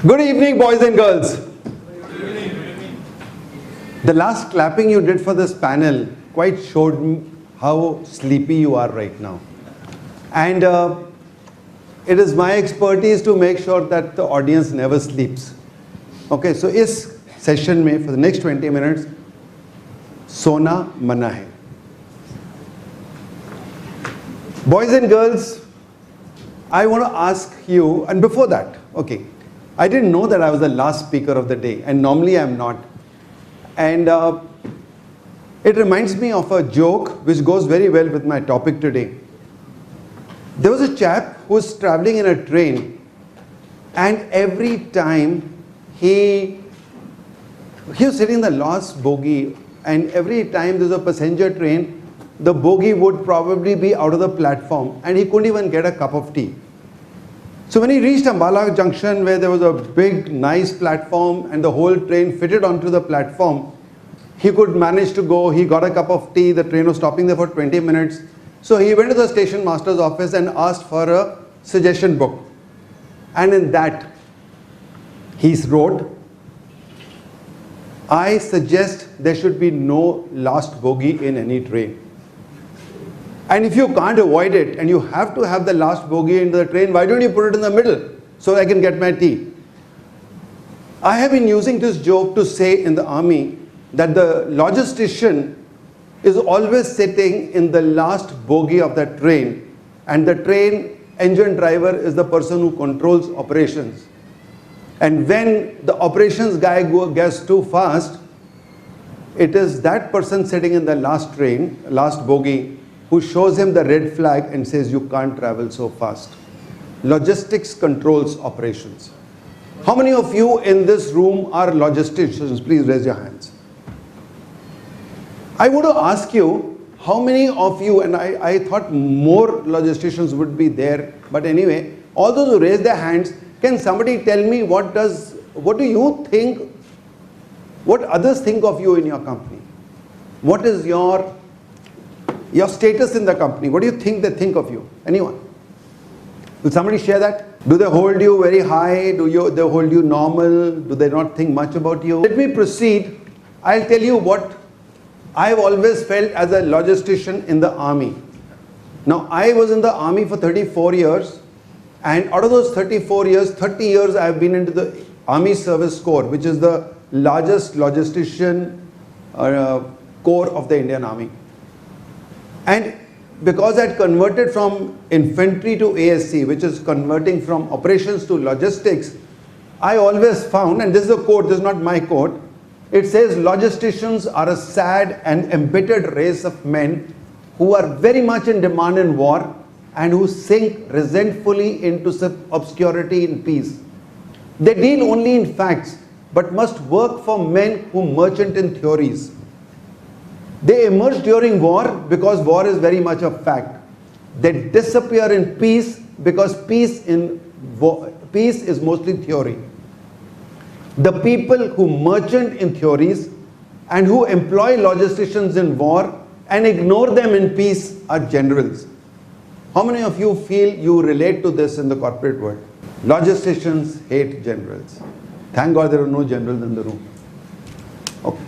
Good evening, boys and girls. The last clapping you did for this panel quite showed me how sleepy you are right now. And it is my expertise to make sure that the audience never sleeps. Okay, so इस session में for the next 20 minutes, सोना मना है. Boys and girls, I want to ask you, and before that, okay, I didn't know that I was the last speaker of the day, and normally I'm not. And it reminds me of a joke which goes very well with my topic today. There was a chap who was traveling in a train, and every time he was sitting in the last bogie, and every time there's a passenger train, the bogie would probably be out of the platform, and he couldn't even get a cup of tea. So when he reached Ambala Junction, where there was a big, nice platform, and the whole train fitted onto the platform, he could manage to go. He got a cup of tea. The train was stopping there for 20 minutes. So he went to the station master's office and asked for a suggestion book. And in that, he wrote, I suggest there should be no last bogie in any train. And if you can't avoid it and you have to have the last bogie in the train, why don't you put it in the middle so I can get my tea? I have been using this joke to say in the army that the logistician is always sitting in the last bogie of that train, and the train engine driver is the person who controls operations. And when the operations guy gets too fast, it is that person sitting in the last train, last bogie, who shows him the red flag and says you can't travel so fast. Logistics controls operations. How many of you in this room are logisticians? Please raise your hands. I want to ask you, how many of you, and I thought more logisticians would be there, but anyway, all those who raise their hands, can somebody tell me what do you think, what others think of you in your company? What is your status in the company? What do you think they think of you? Anyone? Will somebody share that? Do they hold you very high? They hold you normal? Do they not think much about you? Let me proceed. I'll tell you what I've always felt as a logistician in the army. Now, I was in the army for 34 years, and out of those 34 years, 30 years I've been into the Army Service Corps, which is the largest logistician corps of the Indian Army. And because I'd converted from infantry to ASC, which is converting from operations to logistics, I always found, and this is a quote, this is not my quote, it says, logisticians are a sad and embittered race of men who are very much in demand in war and who sink resentfully into obscurity in peace. They deal only in facts, but must work for men who merchant in theories. They emerge during war because war is very much a fact. They disappear in peace because peace is mostly theory. The people who merchant in theories and who employ logisticians in war and ignore them in peace are generals. How many of you feel you relate to this in the corporate world? Logisticians hate generals. Thank God there are no generals in the room. Okay.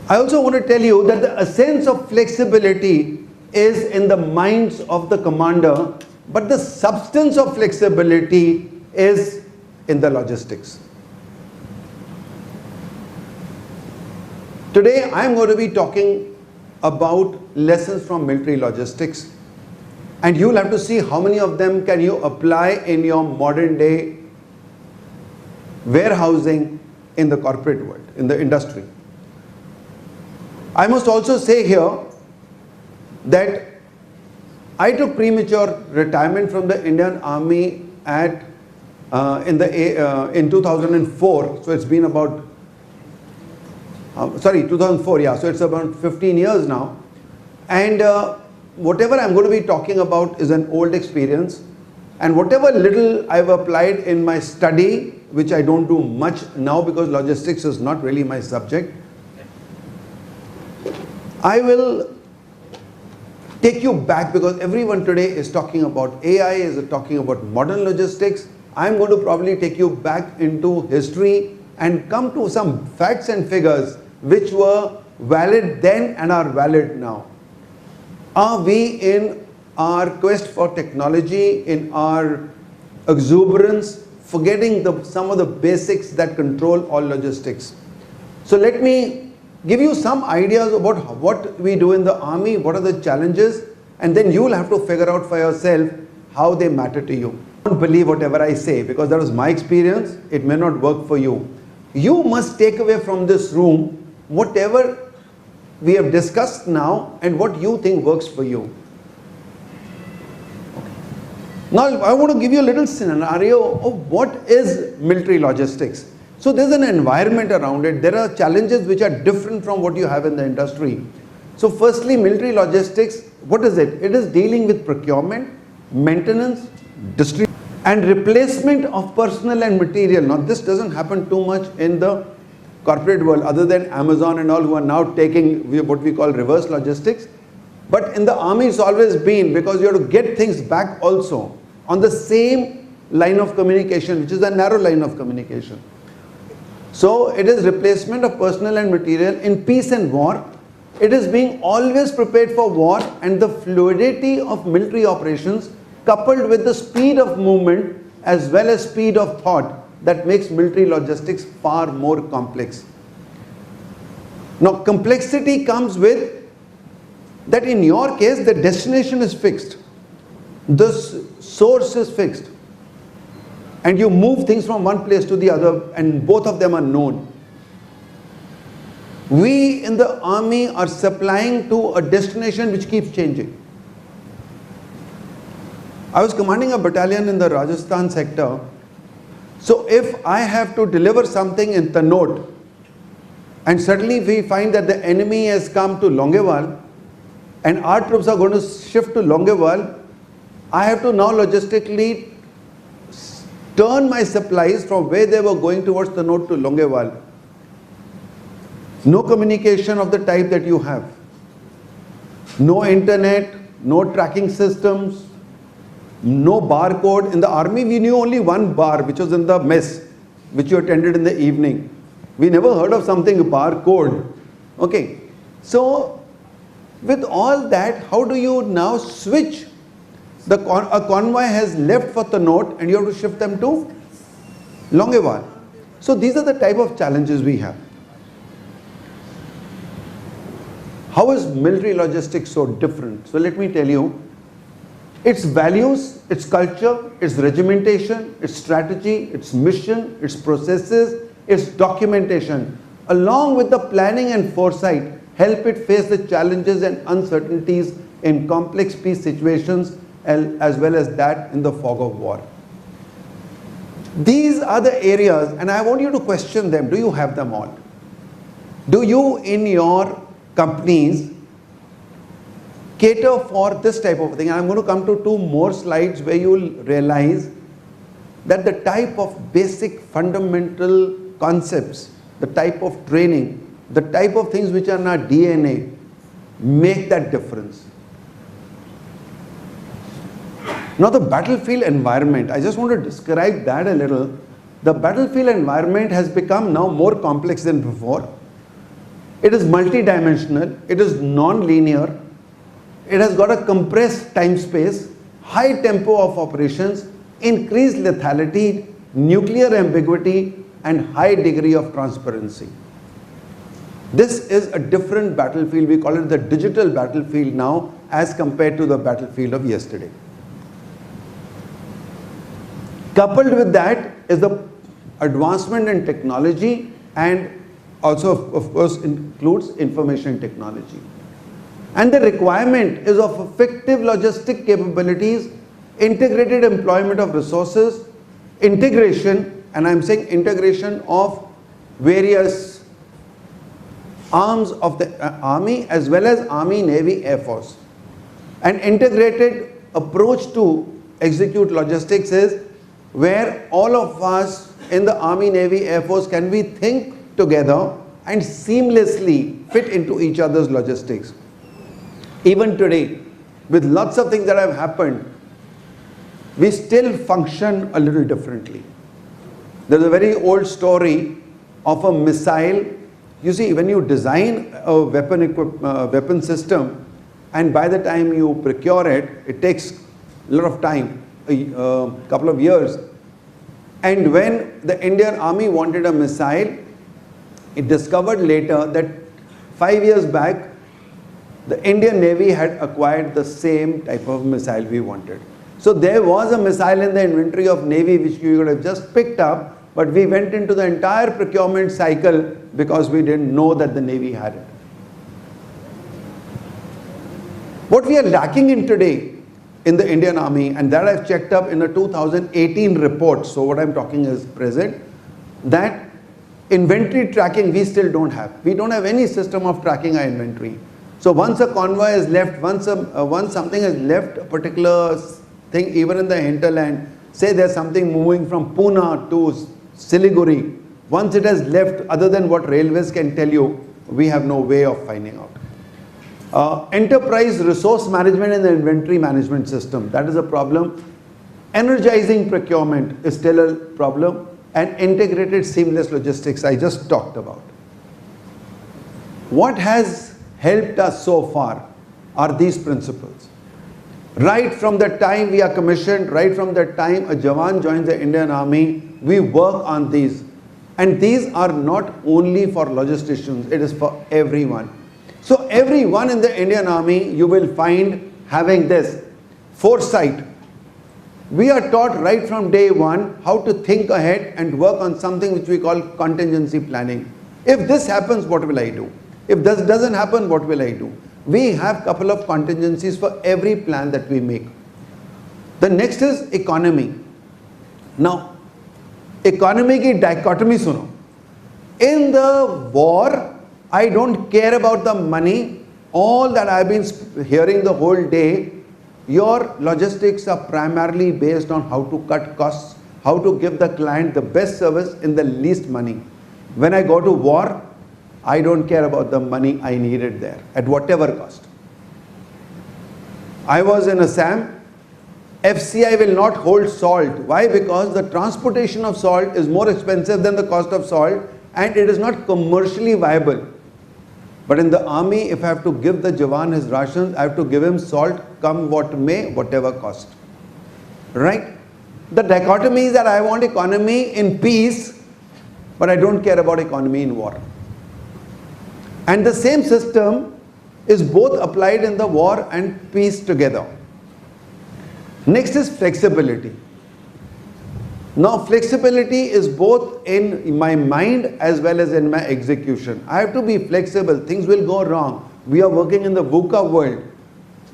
I also want to tell you that the essence of flexibility is in the minds of the commander, but the substance of flexibility is in the logistics. Today, I'm going to be talking about lessons from military logistics, and you'll have to see how many of them can you apply in your modern day warehousing in the corporate world, in the industry. I must also say here that I took premature retirement from the Indian Army in 2004, so it's been about 2004, yeah, so it's about 15 years now. And whatever I'm going to be talking about is an old experience. And whatever little I've applied in my study, which I don't do much now because logistics is not really my subject, I will take you back because everyone today is talking about AI, is talking about modern logistics. I'm going to probably take you back into history and come to some facts and figures which were valid then and are valid now. Are we in our quest for technology, in our exuberance, forgetting some of the basics that control all logistics? So let me give you some ideas about what we do in the army, what are the challenges, and then you will have to figure out for yourself how they matter to you. Don't believe whatever I say, because that was my experience. It may not work for you. You must take away from this room whatever we have discussed now and what you think works for you. Okay. Now I want to give you a little scenario of what is military logistics. So there's an environment around it. There are challenges which are different from what you have in the industry. So firstly, military logistics, what is it? It is dealing with procurement, maintenance, distribution, and replacement of personnel and material. Now this doesn't happen too much in the corporate world, other than Amazon and all, who are now taking what we call reverse logistics. But in the army it's always been, because you have to get things back also on the same line of communication, which is a narrow line of communication. So it is replacement of personnel and material in peace and war. It is being always prepared for war, and the fluidity of military operations coupled with the speed of movement as well as speed of thought that makes military logistics far more complex. Now complexity comes with that in your case the destination is fixed, the source is fixed, and you move things from one place to the other, and both of them are known. We in the army are supplying to a destination which keeps changing. I was commanding a battalion in the Rajasthan sector. So if I have to deliver something in Tanod, and suddenly we find that the enemy has come to Longewal, and our troops are going to shift to Longewal, I have to now logistically turn my supplies from where they were going towards Tanod to Longewal. No communication of the type that you have. No internet, no tracking systems, no barcode. In the army we knew only one bar, which was in the mess, which you attended in the evening. We never heard of something barcode. Okay. So with all that, how do you now switch? A convoy has left for Tanod and you have to shift them to Longewal. So these are the type of challenges we have. How is military logistics so different? So let me tell you, its values, its culture, its regimentation, its strategy, its mission, its processes, its documentation, along with the planning and foresight, help it face the challenges and uncertainties in complex peace situations as well as that in the fog of war. These are the areas, and I want you to question them. Do you have them all? Do you in your companies cater for this type of thing? And I'm going to come to two more slides where you will realize that the type of basic fundamental concepts, the type of training, the type of things which are in our DNA make that difference. Now the battlefield environment, I just want to describe that a little. The battlefield environment has become now more complex than before. It is multidimensional, it is non-linear, it has got a compressed time space, high tempo of operations, increased lethality, nuclear ambiguity, and high degree of transparency. This is a different battlefield. We call it the digital battlefield now as compared to the battlefield of yesterday. Coupled with that is the advancement in technology, and also of course includes information technology. And the requirement is of effective logistic capabilities, integrated employment of resources, integration, and I'm saying integration of various arms of the army as well as Army, Navy, Air Force. An integrated approach to execute logistics is where all of us in the Army, Navy, Air Force can we think together and seamlessly fit into each other's logistics. Even today, with lots of things that have happened, we still function a little differently. There's a very old story of a missile. You see, when you design a weapon system, and by the time you procure it, it takes a lot of time, a couple of years. And when the Indian Army wanted a missile, it discovered later that 5 years back, the Indian Navy had acquired the same type of missile we wanted. So there was a missile in the inventory of Navy which we could have just picked up, but we went into the entire procurement cycle because we didn't know that the Navy had it. What we are lacking in today in the Indian Army, and that I've checked up in a 2018 report, so what I'm talking is present, that inventory tracking we still don't have. We don't have any system of tracking our inventory. So once a convoy is left, once something has left a particular thing, even in the hinterland, say there's something moving from Pune to Siliguri, once it has left, other than what railways can tell you, we have no way of finding out. Enterprise resource management and the inventory management system, that is a problem. Energizing procurement is still a problem, and integrated seamless logistics I just talked about. What has helped us so far are these principles. Right from the time we are commissioned, right from the time a Jawan joins the Indian Army, we work on these. And these are not only for logisticians, it is for everyone. So everyone in the Indian Army you will find having this foresight. We are taught right from day one how to think ahead and work on something which we call contingency planning. If this happens, what will I do? If this doesn't happen, what will I do? We have a couple of contingencies for every plan that we make. The next is economy. Now, economy ki dichotomy suno. In the war, I don't care about the money. All that I've been hearing the whole day, your logistics are primarily based on how to cut costs, how to give the client the best service in the least money. When I go to war, I don't care about the money I needed there, at whatever cost. I was in Assam. FCI will not hold salt. Why? Because the transportation of salt is more expensive than the cost of salt, and it is not commercially viable. But in the army, if I have to give the Jawan his rations, I have to give him salt, come what may, whatever cost. Right? The dichotomy is that I want economy in peace, but I don't care about economy in war. And the same system is both applied in the war and peace together. Next is flexibility. Now flexibility is both in my mind as well as in my execution. I have to be flexible. Things will go wrong. We are working in the VUCA world.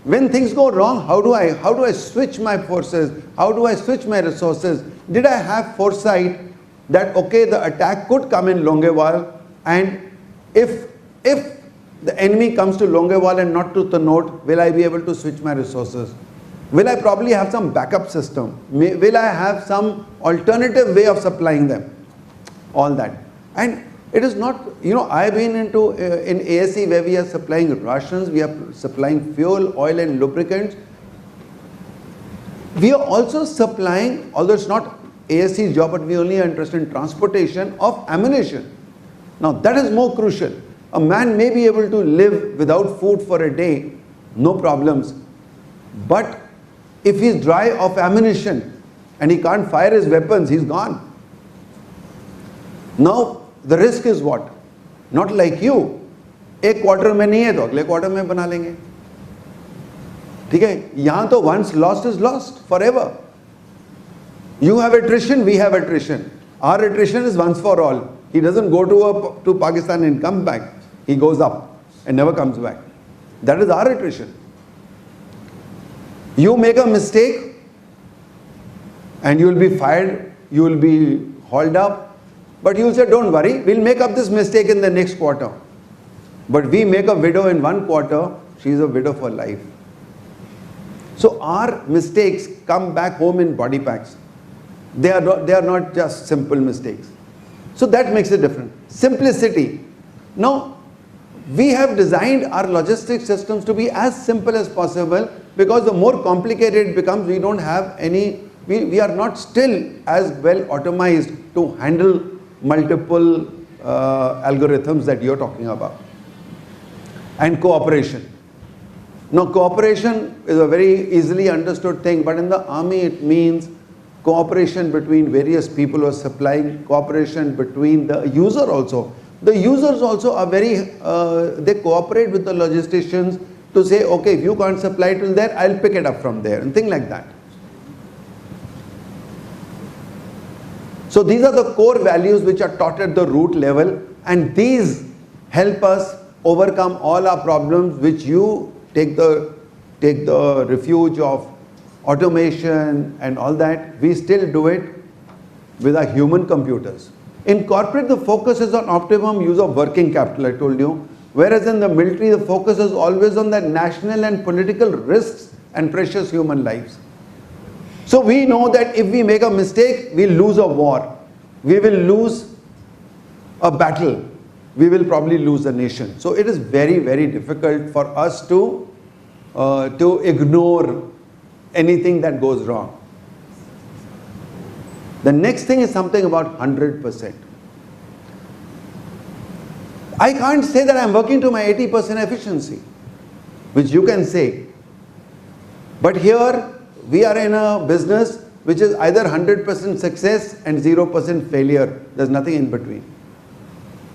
When things go wrong, how do I switch my forces? How do I switch my resources? Did I have foresight that okay, the attack could come in Longewal, and if the enemy comes to Longewal and not to Tannod, will I be able to switch my resources? Will I probably have some backup system? Will I have some alternative way of supplying them? All that. And it is not, I've been into in ASE where we are supplying rations, we are supplying fuel, oil and lubricants. We are also supplying, although it's not ASE's job, but we only are interested in transportation of ammunition. Now that is more crucial. A man may be able to live without food for a day, no problems. But if he's dry of ammunition and he can't fire his weapons, he's gone. Now the risk is what? Not like you. एक quarter में नहीं है तो अगले quarter में बना लेंगे. ठीक है? यहाँ तो once lost is lost forever. You have attrition, we have attrition. Our attrition is once for all. He doesn't go to Pakistan and come back. He goes up and never comes back. That is our attrition. You make a mistake and you will be fired, you will be hauled up, but you will say, don't worry, we'll make up this mistake in the next quarter. But we make a widow in one quarter, she is a widow for life. So our mistakes come back home in body packs. They are not just simple mistakes. So that makes it different. Simplicity. Now, we have designed our logistics systems to be as simple as possible, because the more complicated it becomes, we don't have any we are not still as well automized to handle multiple algorithms that you're talking about. And cooperation. Now, cooperation is a very easily understood thing, but in the army it means cooperation between various people who are supplying, cooperation between the user also. The users also are very, they cooperate with the logisticians to say, okay, if you can't supply till there, I'll pick it up from there, and things like that. So these are the core values which are taught at the root level, and these help us overcome all our problems, which you take the refuge of automation and all that. We still do it with our human computers. In corporate, the focus is on optimum use of working capital, I told you. Whereas in the military, the focus is always on the national and political risks and precious human lives. So we know that if we make a mistake, we'll lose a war. We will lose a battle. We will probably lose a nation. So it is very, very difficult for us to ignore anything that goes wrong. The next thing is something about 100%. I can't say that I'm working to my 80% efficiency, which you can say. But here we are in a business which is either 100% success and 0% failure. There's nothing in between.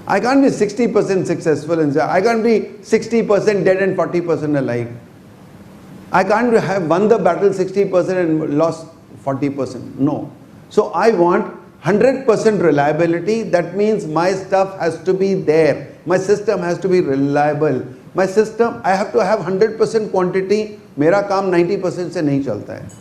I can't be 60% successful and say, I can't be 60% dead and 40% alive. I can't have won the battle 60% and lost 40%. No. So I want 100% reliability. That means my stuff has to be there. My system has to be reliable. My system, I have to have 100% quantity. मेरा काम 90% से नहीं चलता है.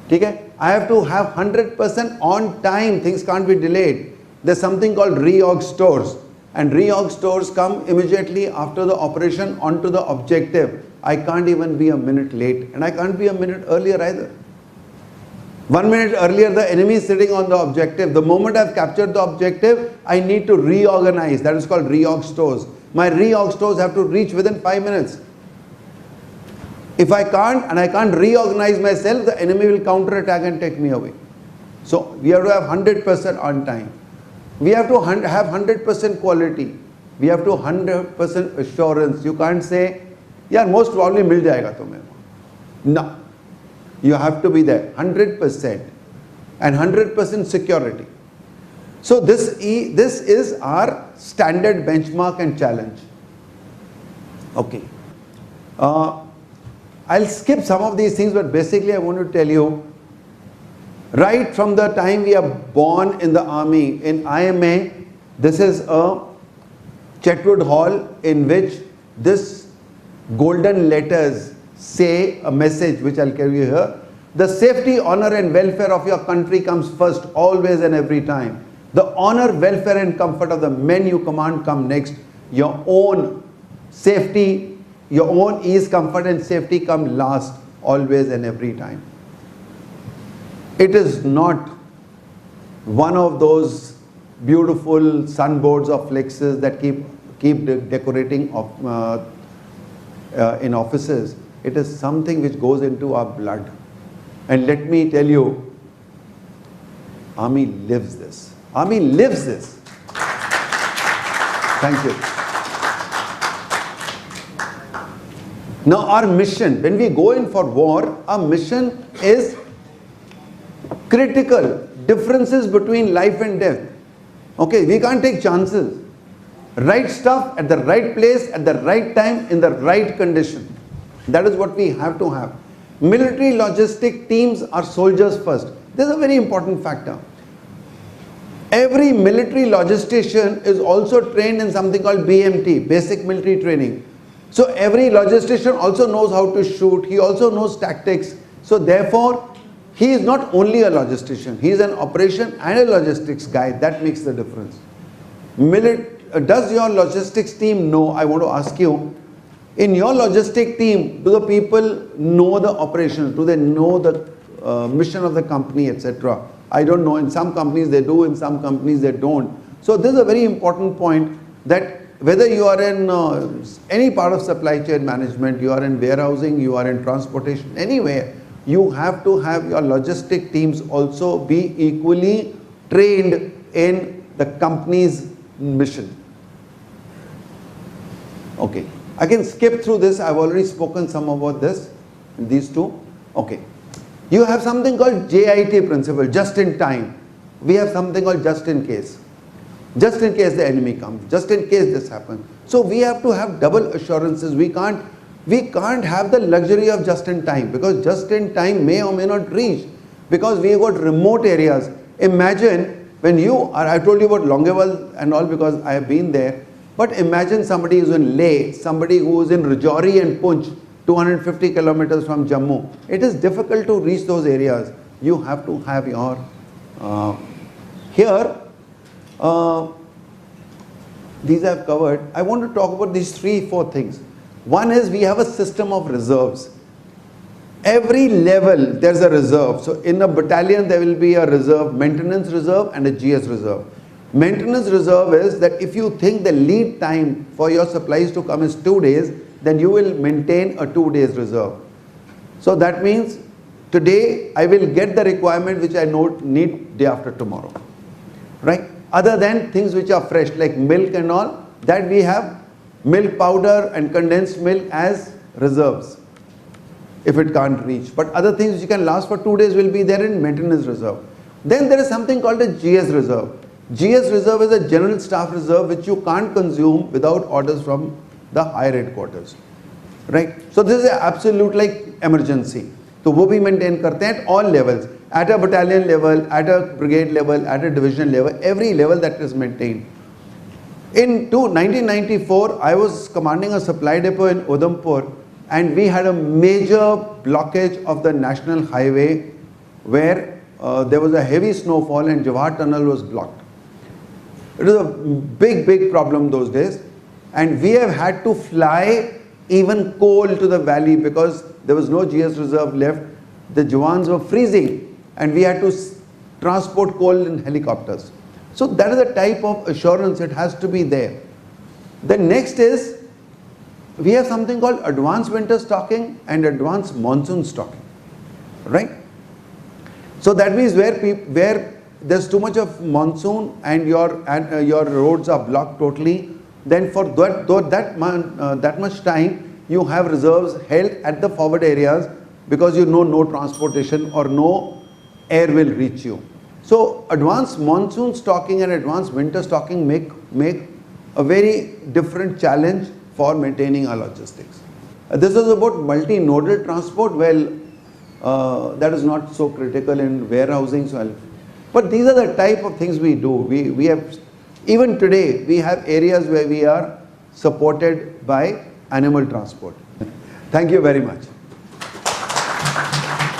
ठीक है? I have to have 100% on time. Things can't be delayed. There's something called reorg stores. And reorg stores come immediately after the operation onto the objective. I can't even be a minute late, and I can't be a minute earlier either. 1 minute earlier, the enemy is sitting on the objective. The moment I've captured the objective, I need to reorganize. That is called reorg stores. My reorg stores have to reach within 5 minutes. If I can't, and I can't reorganize myself, the enemy will counter-attack and take me away. So we have to have 100% on time. We have to have 100% quality. We have to 100% assurance. You can't say, yeah, most probably mil jayega tumhe. No. You have to be there, 100% and 100% security. So this is our standard benchmark and challenge. Okay. I'll skip some of these things, but basically I want to tell you, right from the time we are born in the army, in IMA, this is a Chetwood Hall in which this golden letters say a message which I'll carry you here. The safety, honor and welfare of your country comes first, always and every time. The honor, welfare and comfort of the men you command come next. Your own safety, your own ease, comfort and safety come last, always and every time. It is not one of those beautiful sunboards or flexes that keep decorating in offices. It is something which goes into our blood. And let me tell you, Army lives this. Army lives this. Thank you. Now our mission, when we go in for war, our mission is critical. Differences between life and death. Okay, we can't take chances. Right stuff at the right place, at the right time, in the right condition. That is what we have to have. Military logistic teams are soldiers first. This is a very important factor. Every military logistician is also trained in something called BMT, basic military training. So every logistician also knows how to shoot. He also knows tactics. So therefore, he is not only a logistician. He is an operation and a logistics guy. That makes the difference. Does your logistics team know? I want to ask you, in your logistic team, do the people know the operations? Do they know the mission of the company, etc.? I don't know. In some companies they do, in some companies they don't. So this is a very important point, that whether you are in any part of supply chain management, you are in warehousing, you are in transportation, anywhere, you have to have your logistic teams also be equally trained in the company's mission. Okay, I can skip through this. I've already spoken some about this, these two. Okay, you have something called JIT principle, just in time. We have something called just in case. Just in case the enemy comes, just in case this happens. So we have to have double assurances. We can't have the luxury of just in time, because just in time may or may not reach, because we have got remote areas. Imagine when you are, I told you about Longewal and all because I have been there, but imagine somebody who's in Leh, somebody who is in Rajouri and Poonch, 250 kilometers from Jammu. It is difficult to reach those areas. You have to have your, these I've covered. I want to talk about these 3-4 things. One is we have a system of reserves. Every level there's a reserve. So in a battalion there will be a reserve, maintenance reserve and a GS reserve. Maintenance reserve is that if you think the lead time for your supplies to come is 2 days, then you will maintain a 2 days reserve. So that means today I will get the requirement which I need day after tomorrow, right? Other than things which are fresh like milk and all, that we have milk powder and condensed milk as reserves if it can't reach. But other things which can last for 2 days will be there in maintenance reserve. Then there is something called a GS reserve. GS reserve is a general staff reserve which you can't consume without orders from the higher headquarters, right? So this is an absolute like emergency. So वो भी maintain करते हैं at all levels, at a battalion level, at a brigade level, at a division level, every level that is maintained. In 1994, I was commanding a supply depot in Udhampur, and we had a major blockage of the national highway where there was a heavy snowfall and Jawahar Tunnel was blocked. It was a big problem those days, and we have had to fly even coal to the valley because there was no GS reserve left. The Jawans were freezing and we had to transport coal in helicopters. So that is the type of assurance it has to be there. The next is we have something called advanced winter stocking and advanced monsoon stocking, right? So that means where there's too much of monsoon and your roads are blocked totally, then for that much time you have reserves held at the forward areas because you know no transportation or no air will reach you. So advanced monsoon stocking and advanced winter stocking make a very different challenge for maintaining our logistics. This is about multi-nodal transport. Well, that is not so critical in warehousing. But these are the type of things we do. We have, even today, we have areas where we are supported by animal transport. Thank you very much.